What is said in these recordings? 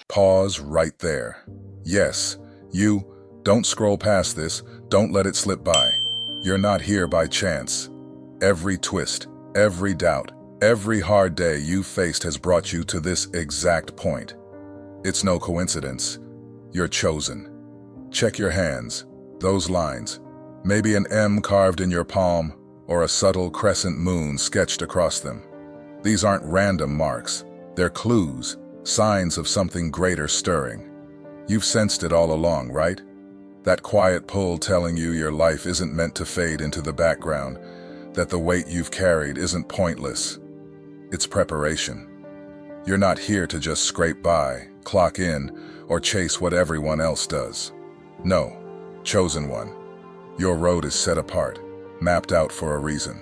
Pause right there. Yes, you, don't scroll past this, don't let it slip by. You're not here by chance. Every twist, every doubt, every hard day you've faced has brought you to this exact point. It's no coincidence. You're chosen. Check your hands, those lines. Maybe an M carved in your palm, or a subtle crescent moon sketched across them. These aren't random marks. They're clues, signs of something greater stirring. You've sensed it all along, right? That quiet pull telling you your life isn't meant to fade into the background, that the weight you've carried isn't pointless. It's preparation. You're not here to just scrape by, clock in, or chase what everyone else does. No, chosen one. Your road is set apart, mapped out for a reason.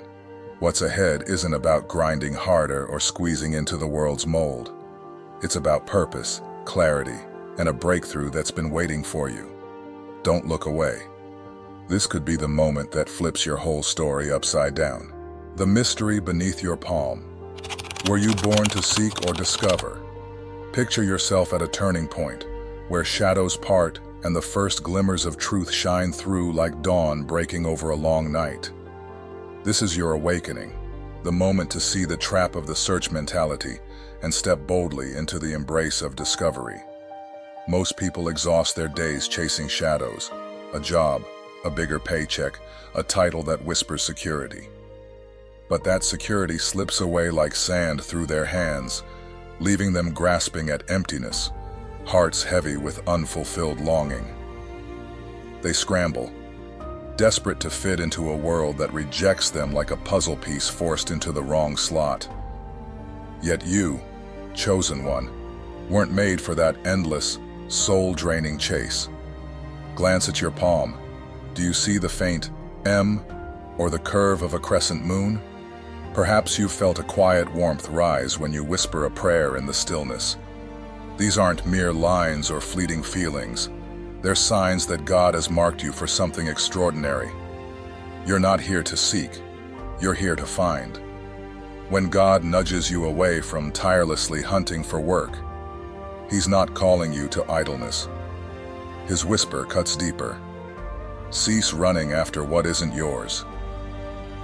What's ahead isn't about grinding harder or squeezing into the world's mold. It's about purpose, clarity, and a breakthrough that's been waiting for you. Don't look away. This could be the moment that flips your whole story upside down. The mystery beneath your palm. Were you born to seek or discover? Picture yourself at a turning point, where shadows part and the first glimmers of truth shine through like dawn breaking over a long night. This is your awakening, the moment to see the trap of the search mentality and step boldly into the embrace of discovery. Most people exhaust their days chasing shadows, a job, a bigger paycheck, a title that whispers security. But that security slips away like sand through their hands, leaving them grasping at emptiness, hearts heavy with unfulfilled longing. They scramble, desperate to fit into a world that rejects them like a puzzle piece forced into the wrong slot. Yet you, chosen one, weren't made for that endless, soul-draining chase. Glance at your palm. Do you see the faint M or the curve of a crescent moon? Perhaps you've felt a quiet warmth rise when you whisper a prayer in the stillness. These aren't mere lines or fleeting feelings. They're signs that God has marked you for something extraordinary. You're not here to seek. You're here to find. When God nudges you away from tirelessly hunting for work, He's not calling you to idleness. His whisper cuts deeper. Cease running after what isn't yours.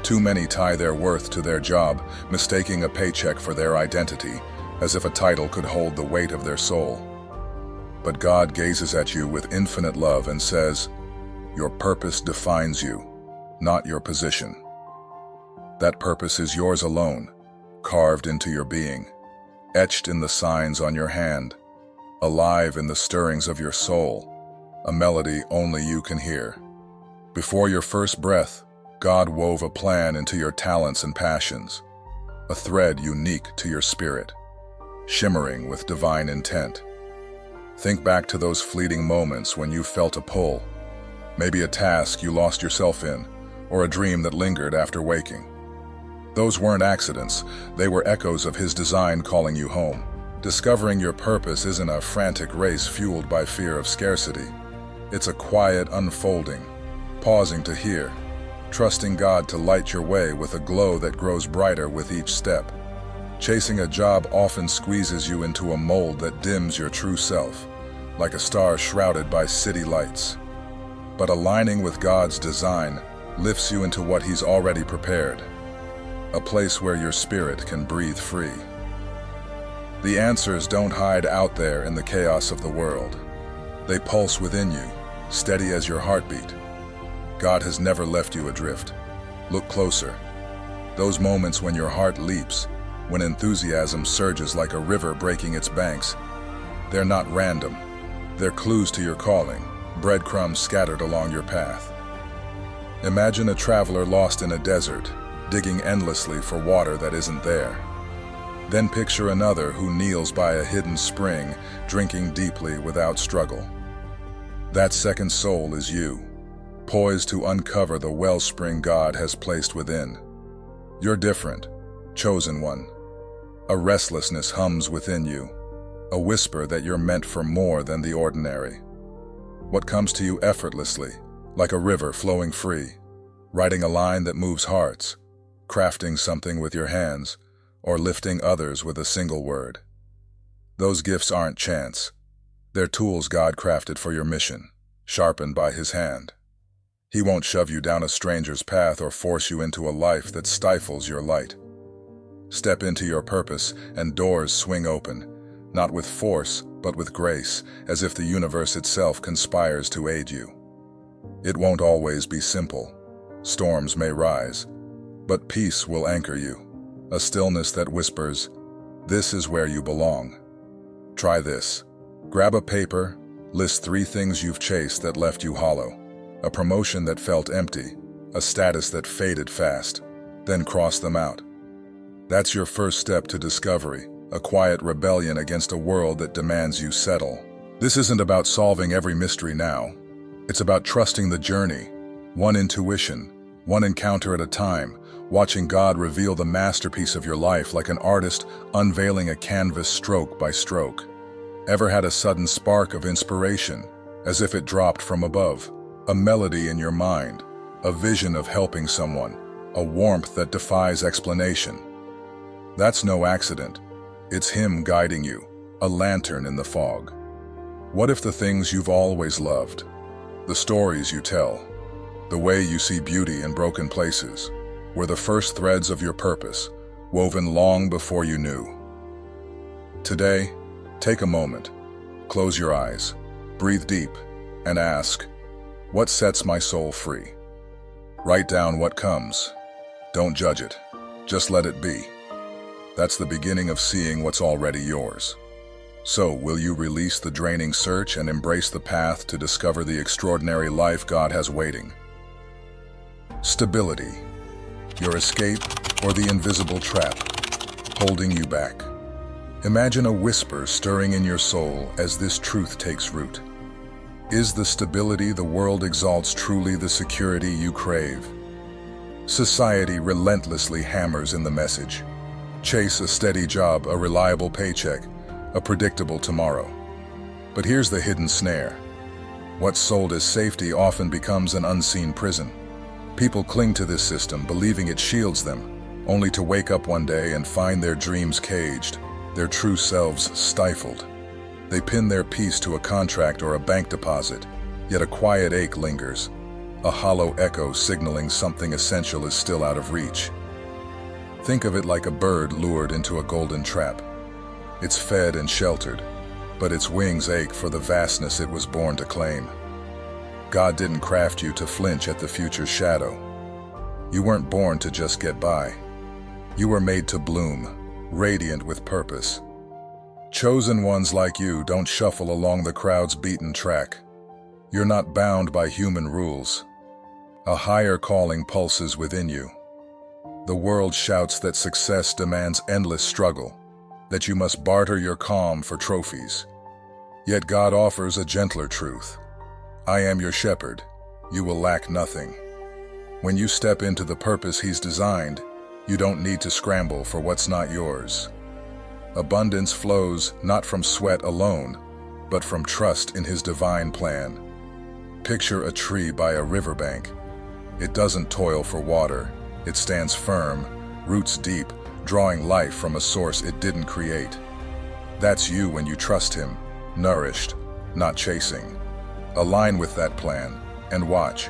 Too many tie their worth to their job, mistaking a paycheck for their identity, as if a title could hold the weight of their soul. But God gazes at you with infinite love and says, "Your purpose defines you, not your position." That purpose is yours alone, carved into your being, etched in the signs on your hand, alive in the stirrings of your soul, a melody only you can hear. Before your first breath, God wove a plan into your talents and passions, a thread unique to your spirit, shimmering with divine intent. Think back to those fleeting moments when you felt a pull, maybe a task you lost yourself in, or a dream that lingered after waking. Those weren't accidents, they were echoes of His design calling you home. Discovering your purpose isn't a frantic race fueled by fear of scarcity. It's a quiet unfolding, pausing to hear, trusting God to light your way with a glow that grows brighter with each step. Chasing a job often squeezes you into a mold that dims your true self, like a star shrouded by city lights. But aligning with God's design lifts you into what He's already prepared, a place where your spirit can breathe free. The answers don't hide out there in the chaos of the world. They pulse within you, steady as your heartbeat. God has never left you adrift. Look closer. Those moments when your heart leaps, when enthusiasm surges like a river breaking its banks, they're not random. They're clues to your calling, breadcrumbs scattered along your path. Imagine a traveler lost in a desert, digging endlessly for water that isn't there. Then picture another who kneels by a hidden spring, drinking deeply without struggle. That second soul is you, poised to uncover the wellspring God has placed within. You're different, chosen one. A restlessness hums within you, a whisper that you're meant for more than the ordinary. What comes to you effortlessly, like a river flowing free, writing a line that moves hearts, crafting something with your hands, or lifting others with a single word. Those gifts aren't chance. They're tools God crafted for your mission, sharpened by His hand. He won't shove you down a stranger's path or force you into a life that stifles your light. Step into your purpose and doors swing open, not with force, but with grace, as if the universe itself conspires to aid you. It won't always be simple. Storms may rise, but peace will anchor you, a stillness that whispers, "This is where you belong." Try this. Grab a paper, list 3 things you've chased that left you hollow, a promotion that felt empty, a status that faded fast, then cross them out. That's your first step to discovery, a quiet rebellion against a world that demands you settle. This isn't about solving every mystery now. It's about trusting the journey, one intuition, one encounter at a time, watching God reveal the masterpiece of your life like an artist unveiling a canvas stroke by stroke. Ever had a sudden spark of inspiration, as if it dropped from above? A melody in your mind, a vision of helping someone, a warmth that defies explanation. That's no accident. It's Him guiding you, a lantern in the fog. What if the things you've always loved, the stories you tell, the way you see beauty in broken places, were the first threads of your purpose, woven long before you knew? Today, take a moment, close your eyes, breathe deep, and ask, what sets my soul free? Write down what comes. Don't judge it, just let it be. That's the beginning of seeing what's already yours. So, will you release the draining search and embrace the path to discover the extraordinary life God has waiting? Stability, your escape, or the invisible trap holding you back? Imagine a whisper stirring in your soul as this truth takes root. Is the stability the world exalts truly the security you crave? Society relentlessly hammers in the message. Chase a steady job, a reliable paycheck, a predictable tomorrow. But here's the hidden snare. What's sold as safety often becomes an unseen prison. People cling to this system, believing it shields them, only to wake up one day and find their dreams caged, their true selves stifled. They pin their peace to a contract or a bank deposit, yet a quiet ache lingers, a hollow echo signaling something essential is still out of reach. Think of it like a bird lured into a golden trap. It's fed and sheltered, but its wings ache for the vastness it was born to claim. God didn't craft you to flinch at the future's shadow. You weren't born to just get by. You were made to bloom, radiant with purpose. Chosen ones like you don't shuffle along the crowd's beaten track. You're not bound by human rules. A higher calling pulses within you. The world shouts that success demands endless struggle, that you must barter your calm for trophies. Yet God offers a gentler truth. I am your shepherd. You will lack nothing. When you step into the purpose He's designed, you don't need to scramble for what's not yours. Abundance flows not from sweat alone, but from trust in His divine plan. Picture a tree by a riverbank. It doesn't toil for water. It stands firm, roots deep, drawing life from a source it didn't create. That's you when you trust Him, nourished, not chasing. Align with that plan, and watch.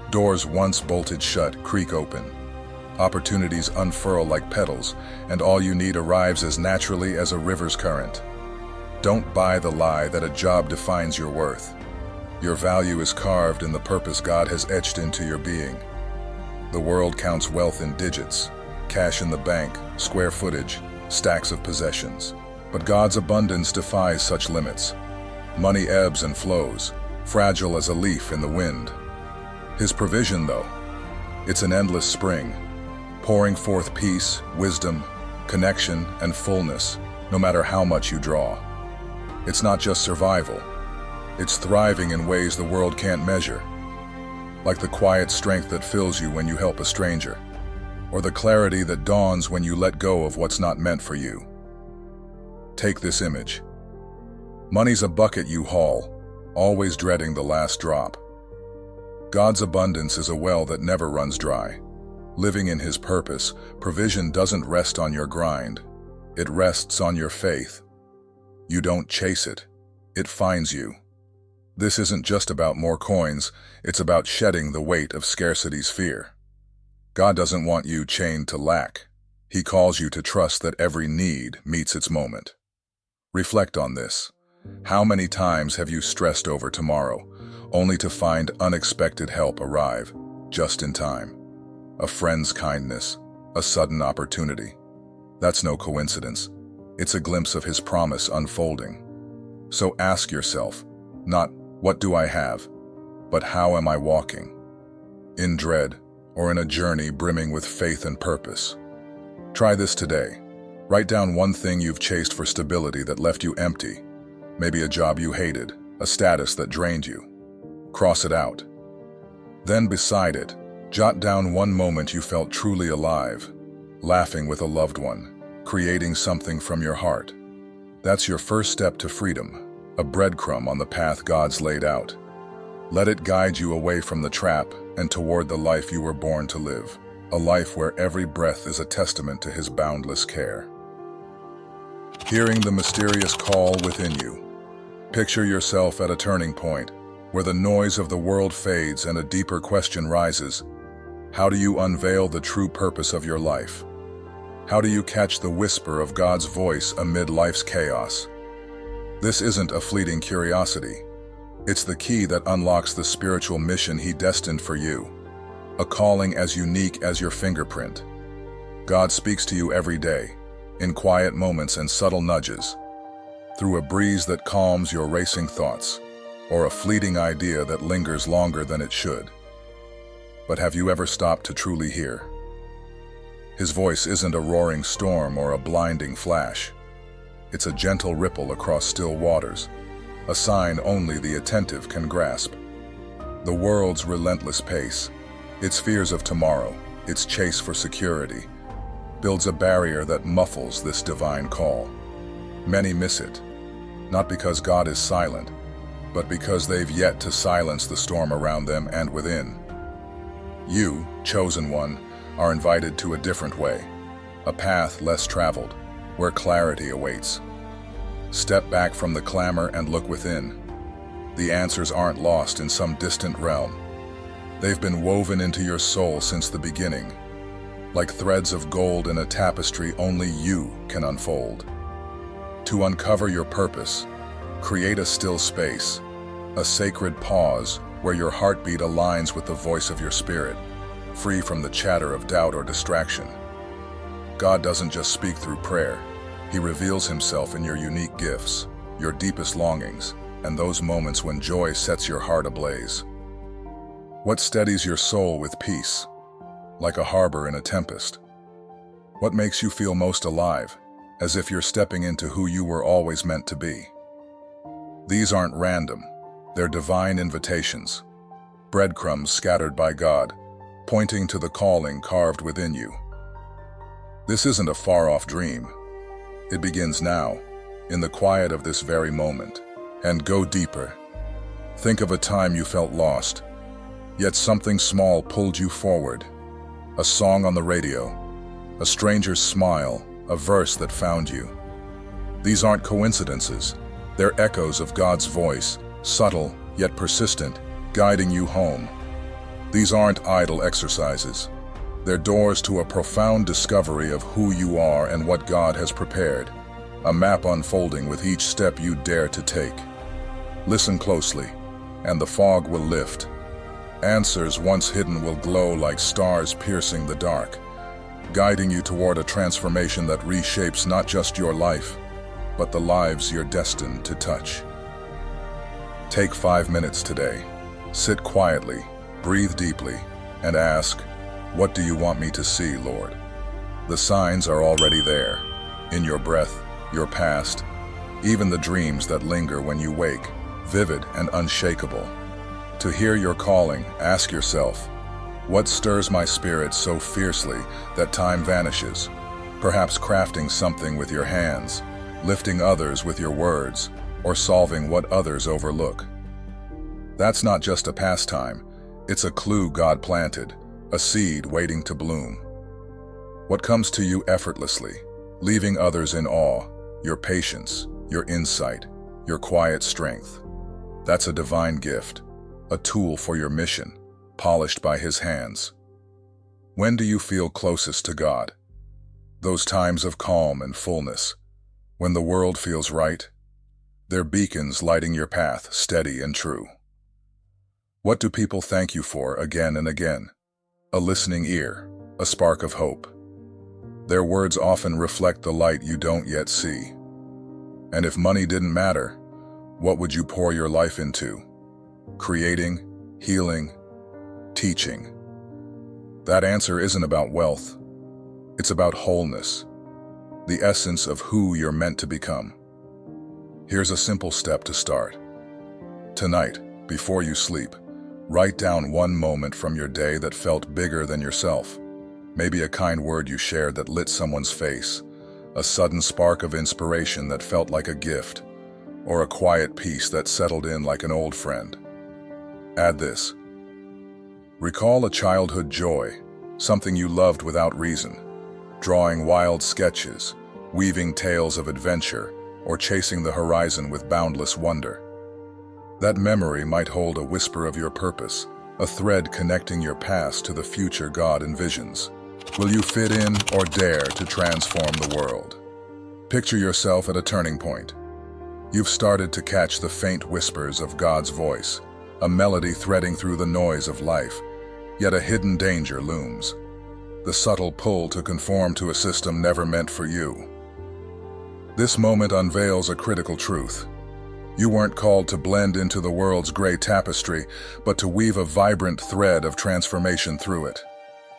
Doors once bolted shut creak open. Opportunities unfurl like petals, and all you need arrives as naturally as a river's current. Don't buy the lie that a job defines your worth. Your value is carved in the purpose God has etched into your being. The world counts wealth in digits, cash in the bank, square footage, stacks of possessions. But God's abundance defies such limits. Money ebbs and flows, fragile as a leaf in the wind. His provision, though, it's an endless spring, pouring forth peace, wisdom, connection, and fullness, no matter how much you draw. It's not just survival. It's thriving in ways the world can't measure. Like the quiet strength that fills you when you help a stranger, or the clarity that dawns when you let go of what's not meant for you. Take this image. Money's a bucket you haul, always dreading the last drop. God's abundance is a well that never runs dry. Living in His purpose, provision doesn't rest on your grind. It rests on your faith. You don't chase it. it finds you. This isn't just about more coins, it's about shedding the weight of scarcity's fear. God doesn't want you chained to lack. He calls you to trust that every need meets its moment. Reflect on this. How many times have you stressed over tomorrow, only to find unexpected help arrive, just in time? A friend's kindness, a sudden opportunity. That's no coincidence. It's a glimpse of His promise unfolding. So ask yourself, not what do I have, but how am I walking? In dread, or in a journey brimming with faith and purpose? Try this today. Write down one thing you've chased for stability that left you empty. Maybe a job you hated, a status that drained you. Cross it out. Then beside it, jot down one moment you felt truly alive, laughing with a loved one, creating something from your heart. That's your first step to freedom, a breadcrumb on the path God's laid out. Let it guide you away from the trap and toward the life you were born to live, a life where every breath is a testament to His boundless care. Hearing the mysterious call within you. Picture yourself at a turning point, where the noise of the world fades and a deeper question rises. How do you unveil the true purpose of your life? How do you catch the whisper of God's voice amid life's chaos? This isn't a fleeting curiosity. It's the key that unlocks the spiritual mission He destined for you, a calling as unique as your fingerprint. God speaks to you every day, in quiet moments and subtle nudges, through a breeze that calms your racing thoughts, or a fleeting idea that lingers longer than it should. But have you ever stopped to truly hear? His voice isn't a roaring storm or a blinding flash. It's a gentle ripple across still waters, a sign only the attentive can grasp. The world's relentless pace, its fears of tomorrow, its chase for security, builds a barrier that muffles this divine call. Many miss it, not because God is silent, but because they've yet to silence the storm around them and within. You, chosen one, are invited to a different way, a path less traveled, where clarity awaits. Step back from the clamor and look within. The answers aren't lost in some distant realm. They've been woven into your soul since the beginning, like threads of gold in a tapestry only you can unfold. To uncover your purpose, create a still space, a sacred pause where your heartbeat aligns with the voice of your spirit, free from the chatter of doubt or distraction. God doesn't just speak through prayer. He reveals Himself in your unique gifts, your deepest longings, and those moments when joy sets your heart ablaze. What steadies your soul with peace, like a harbor in a tempest? What makes you feel most alive, as if you're stepping into who you were always meant to be? These aren't random. They're divine invitations, breadcrumbs scattered by God, pointing to the calling carved within you. This isn't a far-off dream. It begins now, in the quiet of this very moment. And go deeper. Think of a time you felt lost, yet something small pulled you forward. A song on the radio, a stranger's smile, a verse that found you. These aren't coincidences. They're echoes of God's voice, subtle yet persistent, guiding you home. These aren't idle exercises. They're doors to a profound discovery of who you are and what God has prepared, a map unfolding with each step you dare to take. Listen closely, and the fog will lift. Answers once hidden will glow like stars piercing the dark, guiding you toward a transformation that reshapes not just your life, but the lives you're destined to touch. Take 5 minutes today. Sit quietly, breathe deeply, and ask, what do you want me to see, Lord? The signs are already there, in your breath, your past, even the dreams that linger when you wake, vivid and unshakable. To hear your calling, ask yourself, what stirs my spirit so fiercely that time vanishes? Perhaps crafting something with your hands, lifting others with your words, or solving what others overlook. That's not just a pastime, it's a clue God planted, a seed waiting to bloom. What comes to you effortlessly, leaving others in awe, your patience, your insight, your quiet strength. That's a divine gift, a tool for your mission, polished by His hands. When do you feel closest to God? Those times of calm and fullness, when the world feels right? They're beacons lighting your path, steady and true. What do people thank you for again and again? A listening ear, a spark of hope. Their words often reflect the light you don't yet see. And if money didn't matter, what would you pour your life into? Creating, healing, teaching. That answer isn't about wealth. It's about wholeness, the essence of who you're meant to become. Here's a simple step to start. Tonight, before you sleep, write down one moment from your day that felt bigger than yourself. Maybe a kind word you shared that lit someone's face, a sudden spark of inspiration that felt like a gift, or a quiet peace that settled in like an old friend. Add this. Recall a childhood joy, something you loved without reason, drawing wild sketches, weaving tales of adventure, or chasing the horizon with boundless wonder. That memory might hold a whisper of your purpose, a thread connecting your past to the future God envisions. Will you fit in or dare to transform the world? Picture yourself at a turning point. You've started to catch the faint whispers of God's voice, a melody threading through the noise of life, yet a hidden danger looms. The subtle pull to conform to a system never meant for you. This moment unveils a critical truth. You weren't called to blend into the world's gray tapestry, but to weave a vibrant thread of transformation through it.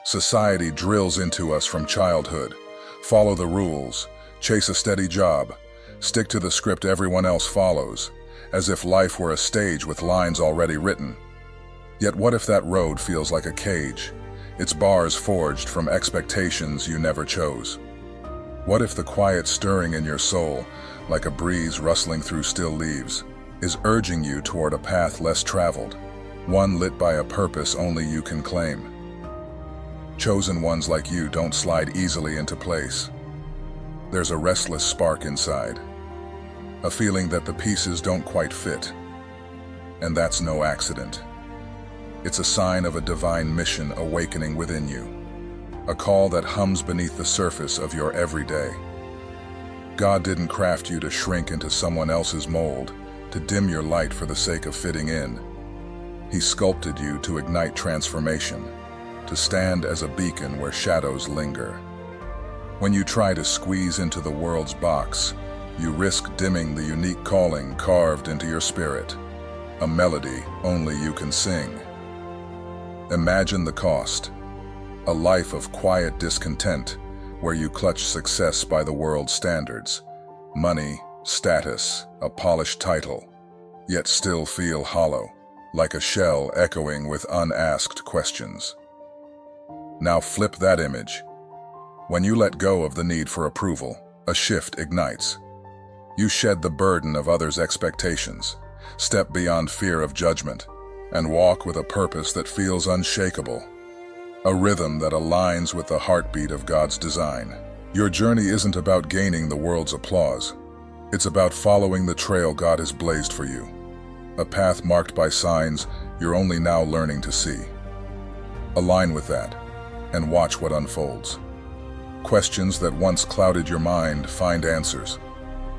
Society drills into us from childhood. Follow the rules, chase a steady job, stick to the script everyone else follows, as if life were a stage with lines already written. Yet what if that road feels like a cage, its bars forged from expectations you never chose? What if the quiet stirring in your soul, like a breeze rustling through still leaves, is urging you toward a path less traveled, one lit by a purpose only you can claim? Chosen ones like you don't slide easily into place. There's a restless spark inside, a feeling that the pieces don't quite fit. And that's no accident. It's a sign of a divine mission awakening within you, a call that hums beneath the surface of your everyday. God didn't craft you to shrink into someone else's mold, to dim your light for the sake of fitting in. He sculpted you to ignite transformation, to stand as a beacon where shadows linger. When you try to squeeze into the world's box, you risk dimming the unique calling carved into your spirit, a melody only you can sing. Imagine the cost, a life of quiet discontent where you clutch success by the world's standards, money, status, a polished title, yet still feel hollow, like a shell echoing with unasked questions. Now flip that image. When you let go of the need for approval, a shift ignites. You shed the burden of others' expectations, step beyond fear of judgment, and walk with a purpose that feels unshakable, a rhythm that aligns with the heartbeat of God's design. Your journey isn't about gaining the world's applause. It's about following the trail God has blazed for you, a path marked by signs you're only now learning to see. Align with that, and watch what unfolds. Questions that once clouded your mind find answers.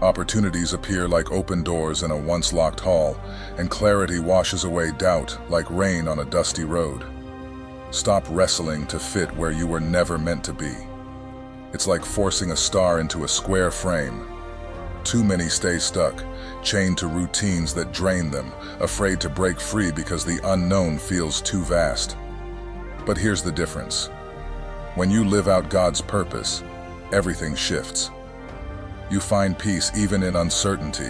Opportunities appear like open doors in a once locked hall, and clarity washes away doubt like rain on a dusty road. Stop wrestling to fit where you were never meant to be. It's like forcing a star into a square frame. Too many stay stuck, chained to routines that drain them, afraid to break free because the unknown feels too vast. But here's the difference. When you live out God's purpose, everything shifts. You find peace even in uncertainty,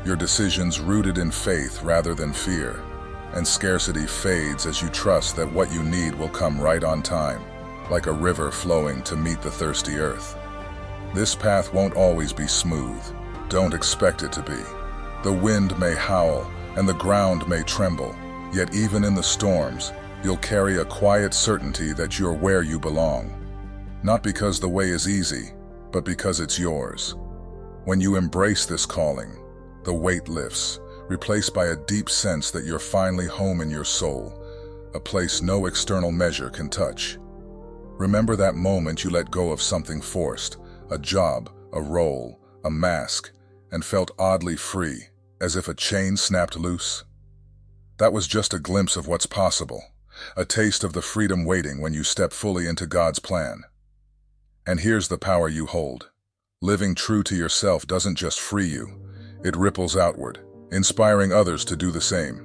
your decisions rooted in faith rather than fear, and scarcity fades as you trust that what you need will come right on time, like a river flowing to meet the thirsty earth. This path won't always be smooth. Don't expect it to be. The wind may howl and the ground may tremble, yet even in the storms, you'll carry a quiet certainty that you're where you belong. Not because the way is easy, but because it's yours. When you embrace this calling, The weight lifts, replaced by a deep sense that you're finally home in your soul, a place no external measure can touch. Remember that moment you let go of something forced, a job, a role, a mask, and felt oddly free, as if a chain snapped loose? That was just a glimpse of what's possible, a taste of the freedom waiting when you step fully into God's plan. And here's the power you hold. Living true to yourself doesn't just free you, it ripples outward, inspiring others to do the same.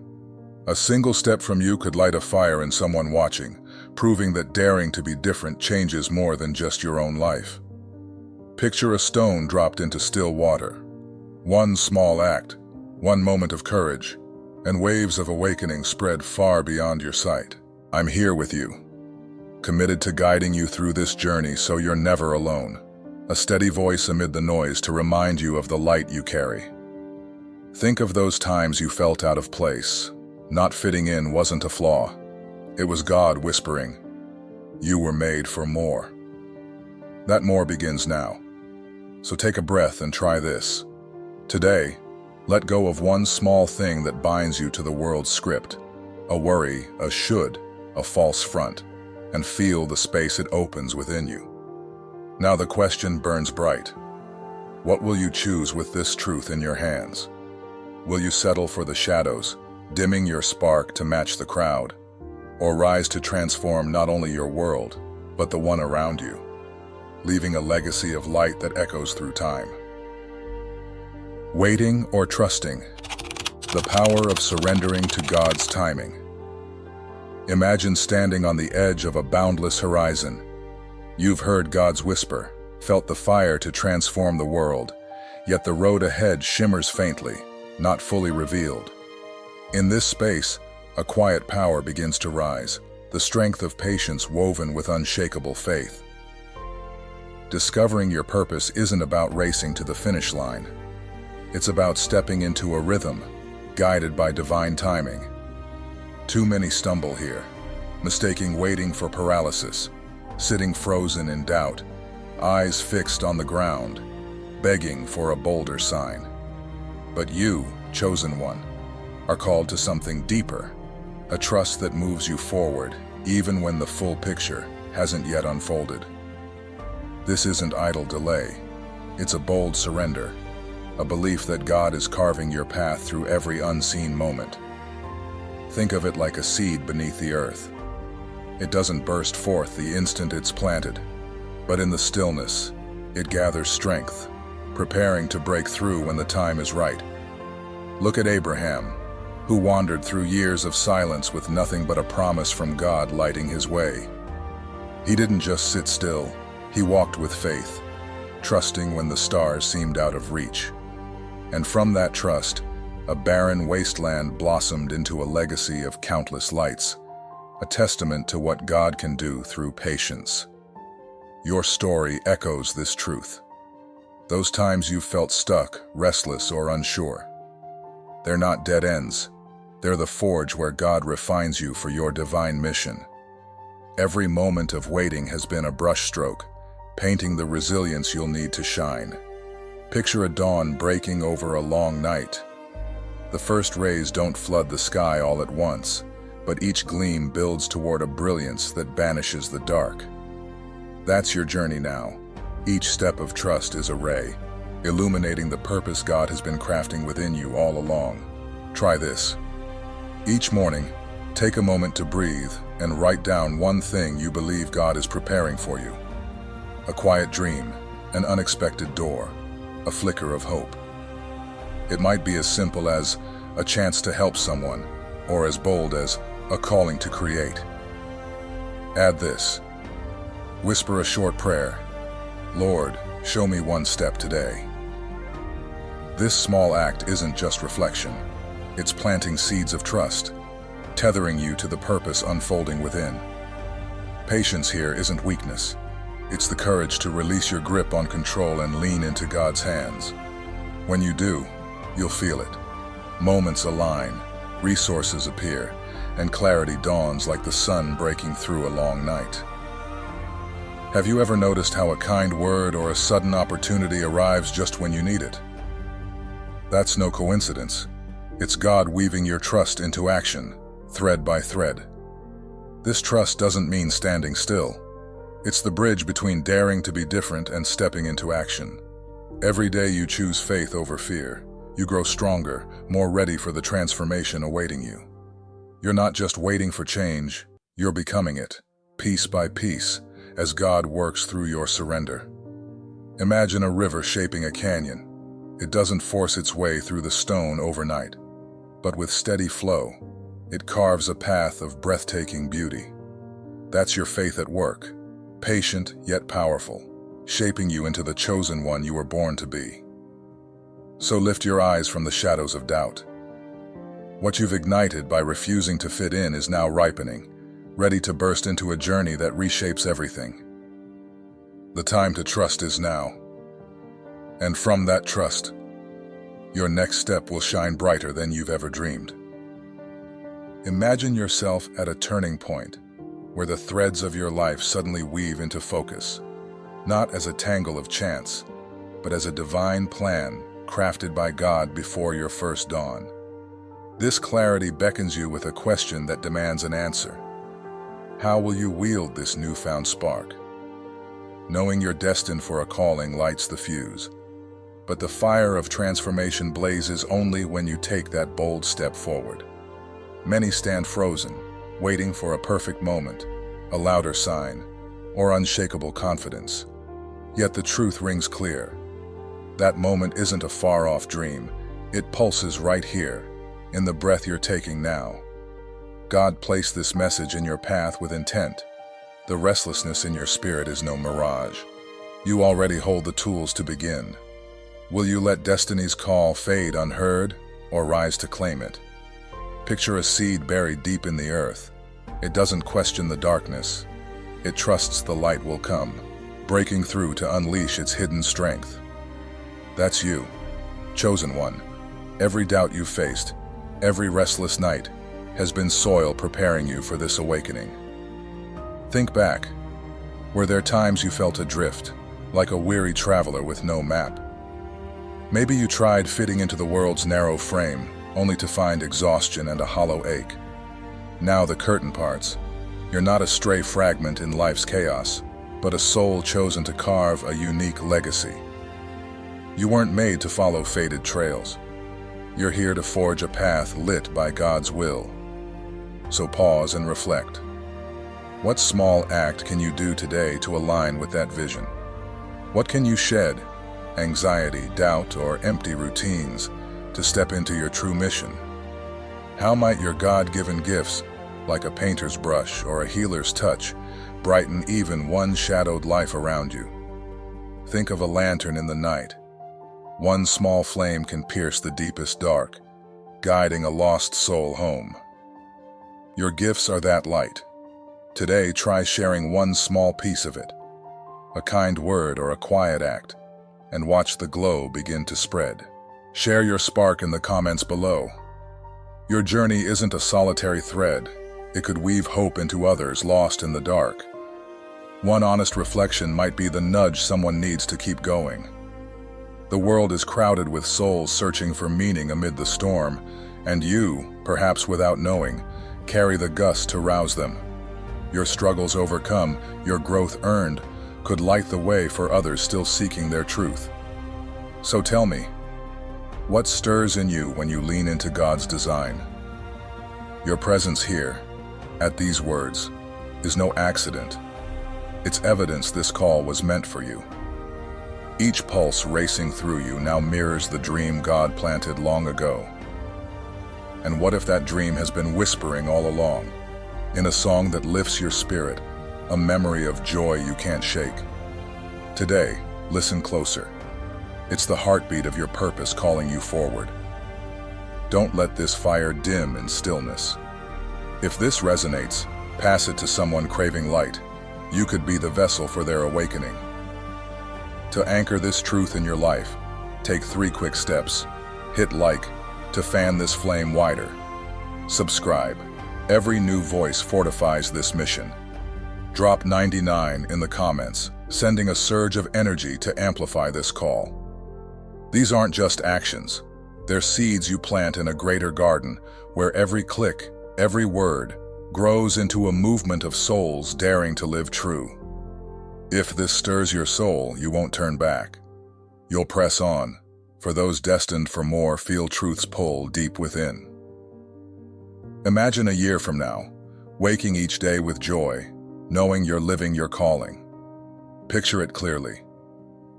A single step from you could light a fire in someone watching, proving that daring to be different changes more than just your own life. Picture a stone dropped into still water. One small act, one moment of courage, and waves of awakening spread far beyond your sight. I'm here with you, committed to guiding you through this journey so you're never alone. A steady voice amid the noise to remind you of the light you carry. Think of those times you felt out of place. Not fitting in wasn't a flaw. It was God whispering, you were made for more. That more begins now. So take a breath and try this. Today, let go of one small thing that binds you to the world's script. A worry, a should, a false front, and feel the space it opens within you. Now the question burns bright. What will you choose with this truth in your hands? Will you settle for the shadows, dimming your spark to match the crowd, or rise to transform not only your world, but the one around you, leaving a legacy of light that echoes through time? Waiting or trusting, the power of surrendering to God's timing. Imagine standing on the edge of a boundless horizon. You've heard God's whisper, felt the fire to transform the world, yet the road ahead shimmers faintly, not fully revealed. In this space, a quiet power begins to rise, the strength of patience woven with unshakable faith. Discovering your purpose isn't about racing to the finish line. It's about stepping into a rhythm, guided by divine timing. Too many stumble here, mistaking waiting for paralysis, sitting frozen in doubt, eyes fixed on the ground, begging for a bolder sign. But you, chosen one, are called to something deeper, a trust that moves you forward, even when the full picture hasn't yet unfolded. This isn't idle delay. It's a bold surrender, a belief that God is carving your path through every unseen moment. Think of it like a seed beneath the earth. It doesn't burst forth the instant it's planted, but in the stillness, it gathers strength, preparing to break through when the time is right. Look at Abraham, who wandered through years of silence with nothing but a promise from God lighting his way. He didn't just sit still, he walked with faith, trusting when the stars seemed out of reach. And from that trust, a barren wasteland blossomed into a legacy of countless lights, a testament to what God can do through patience. Your story echoes this truth. Those times you felt stuck, restless, or unsure. They're not dead ends. They're the forge where God refines you for your divine mission. Every moment of waiting has been a brushstroke, painting the resilience you'll need to shine. Picture a dawn breaking over a long night. The first rays don't flood the sky all at once, but each gleam builds toward a brilliance that banishes the dark. That's your journey now. Each step of trust is a ray, illuminating the purpose God has been crafting within you all along. Try this. Each morning, take a moment to breathe and write down one thing you believe God is preparing for you. A quiet dream, an unexpected door, a flicker of hope. It might be as simple as a chance to help someone, or as bold as a calling to create. Add this. Whisper a short prayer. Lord, show me one step today. This small act isn't just reflection. It's planting seeds of trust, tethering you to the purpose unfolding within. Patience here isn't weakness. It's the courage to release your grip on control and lean into God's hands. When you do, you'll feel it. Moments align, resources appear, and clarity dawns like the sun breaking through a long night. Have you ever noticed how a kind word or a sudden opportunity arrives just when you need it? That's no coincidence. It's God weaving your trust into action, thread by thread. This trust doesn't mean standing still. It's the bridge between daring to be different and stepping into action. Every day you choose faith over fear. You grow stronger, more ready for the transformation awaiting you. You're not just waiting for change, you're becoming it, piece by piece, as God works through your surrender. Imagine a river shaping a canyon. It doesn't force its way through the stone overnight, but with steady flow, it carves a path of breathtaking beauty. That's your faith at work, patient yet powerful, shaping you into the chosen one you were born to be. So lift your eyes from the shadows of doubt. What you've ignited by refusing to fit in is now ripening, ready to burst into a journey that reshapes everything. The time to trust is now. And from that trust, your next step will shine brighter than you've ever dreamed. Imagine yourself at a turning point where the threads of your life suddenly weave into focus, not as a tangle of chance, but as a divine plan crafted by God before your first dawn. This clarity beckons you with a question that demands an answer. How will you wield this newfound spark? Knowing you're destined for a calling lights the fuse, but the fire of transformation blazes only when you take that bold step forward. Many stand frozen, waiting for a perfect moment, a louder sign, or unshakable confidence. Yet the truth rings clear. That moment isn't a far-off dream. It pulses right here, in the breath you're taking now. God placed this message in your path with intent. The restlessness in your spirit is no mirage. You already hold the tools to begin. Will you let destiny's call fade unheard, or rise to claim it? Picture a seed buried deep in the earth. It doesn't question the darkness. It trusts the light will come, breaking through to unleash its hidden strength. That's you, chosen one. Every doubt you faced, every restless night, has been soil preparing you for this awakening. Think back. Were there times you felt adrift, like a weary traveler with no map? Maybe you tried fitting into the world's narrow frame, only to find exhaustion and a hollow ache. Now the curtain parts. You're not a stray fragment in life's chaos, but a soul chosen to carve a unique legacy. You weren't made to follow faded trails. You're here to forge a path lit by God's will. So pause and reflect. What small act can you do today to align with that vision? What can you shed? Anxiety, doubt, or empty routines to step into your true mission? How might your God-given gifts, like a painter's brush or a healer's touch, brighten even one shadowed life around you? Think of a lantern in the night. One small flame can pierce the deepest dark, guiding a lost soul home. Your gifts are that light. Today, try sharing one small piece of it, a kind word or a quiet act, and watch the glow begin to spread. Share your spark in the comments below. Your journey isn't a solitary thread. It could weave hope into others lost in the dark. One honest reflection might be the nudge someone needs to keep going. The world is crowded with souls searching for meaning amid the storm, and you, perhaps without knowing, carry the gust to rouse them. Your struggles overcome, your growth earned, could light the way for others still seeking their truth. So tell me, what stirs in you when you lean into God's design? Your presence here, at these words, is no accident. It's evidence this call was meant for you. Each pulse racing through you now mirrors the dream God planted long ago. And what if that dream has been whispering all along, in a song that lifts your spirit, a memory of joy you can't shake? Today, listen closer. It's the heartbeat of your purpose calling you forward. Don't let this fire dim in stillness. If this resonates, pass it to someone craving light. You could be the vessel for their awakening. To anchor this truth in your life, take 3 quick steps. Hit like to fan this flame wider. Subscribe. Every new voice fortifies this mission. Drop 99 in the comments, sending a surge of energy to amplify this call. These aren't just actions. They're seeds you plant in a greater garden, where every click, every word, grows into a movement of souls daring to live true. If this stirs your soul, you won't turn back. You'll press on, for those destined for more feel truth's pull deep within. Imagine a year from now, waking each day with joy, knowing you're living your calling. Picture it clearly.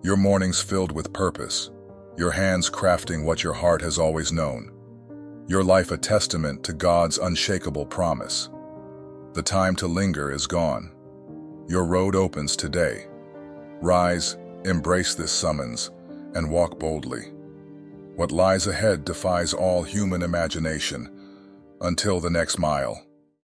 Your mornings filled with purpose, your hands crafting what your heart has always known. Your life a testament to God's unshakable promise. The time to linger is gone. Your road opens today. Rise, embrace this summons, and walk boldly. What lies ahead defies all human imagination. Until the next mile.